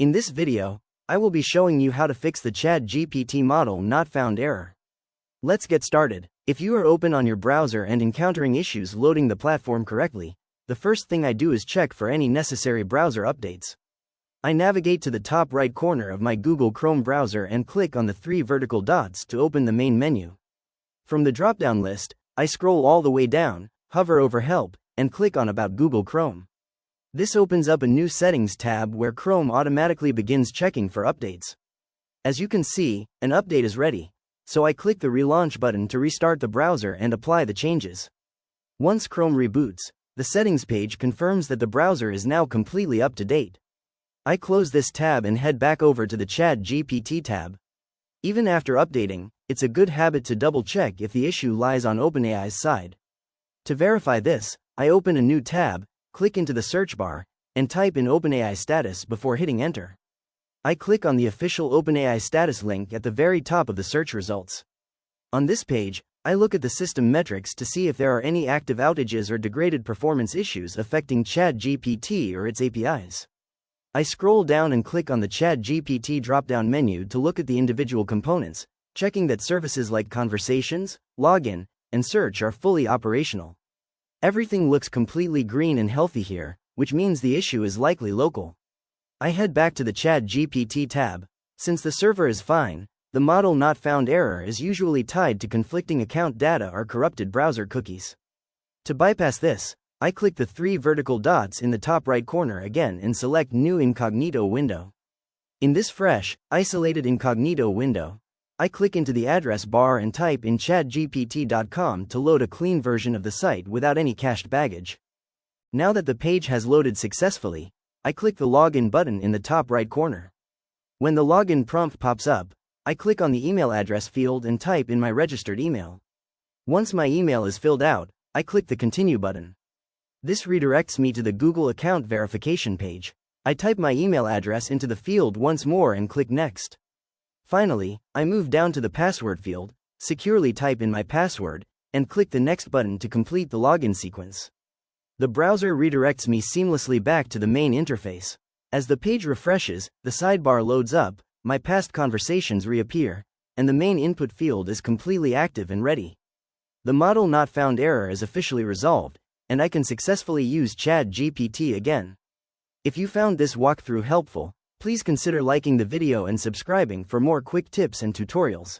In this video, I will be showing you how to fix the ChatGPT model not found error. Let's get started. If you are open on your browser and encountering issues loading the platform correctly, the first thing I do is check for any necessary browser updates. I navigate to the top right corner of my Google Chrome browser and click on the three vertical dots to open the main menu. From the drop-down list, I scroll all the way down, hover over Help, and click on About Google Chrome. This opens up a new Settings tab where Chrome automatically begins checking for updates. As you can see, an update is ready, so I click the Relaunch button to restart the browser and apply the changes. Once Chrome reboots, the Settings page confirms that the browser is now completely up to date. I close this tab and head back over to the ChatGPT tab. Even after updating, it's a good habit to double-check if the issue lies on OpenAI's side. To verify this, I open a new tab, click into the search bar, and type in OpenAI status before hitting enter. I click on the official OpenAI status link at the very top of the search results. On this page, I look at the system metrics to see if there are any active outages or degraded performance issues affecting ChatGPT or its APIs. I scroll down and click on the ChatGPT drop-down menu to look at the individual components, checking that services like Conversations, Login, and Search are fully operational. Everything looks completely green and healthy here, which means the issue is likely local. I head back to the ChatGPT tab. Since the server is fine, the model not found error is usually tied to conflicting account data or corrupted browser cookies. To bypass this, I click the three vertical dots in the top right corner again and select New Incognito window. In this fresh, isolated incognito window, I click into the address bar and type in chatgpt.com to load a clean version of the site without any cached baggage. Now that the page has loaded successfully, I click the Login button in the top right corner. When the login prompt pops up, I click on the email address field and type in my registered email. Once my email is filled out, I click the Continue button. This redirects me to the Google account verification page. I type my email address into the field once more and click Next. Finally, I move down to the password field, securely type in my password, and click the Next button to complete the login sequence. The browser redirects me seamlessly back to the main interface. As the page refreshes, the sidebar loads up, my past conversations reappear, and the main input field is completely active and ready. The model not found error is officially resolved, and I can successfully use ChatGPT again. If you found this walkthrough helpful, please consider liking the video and subscribing for more quick tips and tutorials.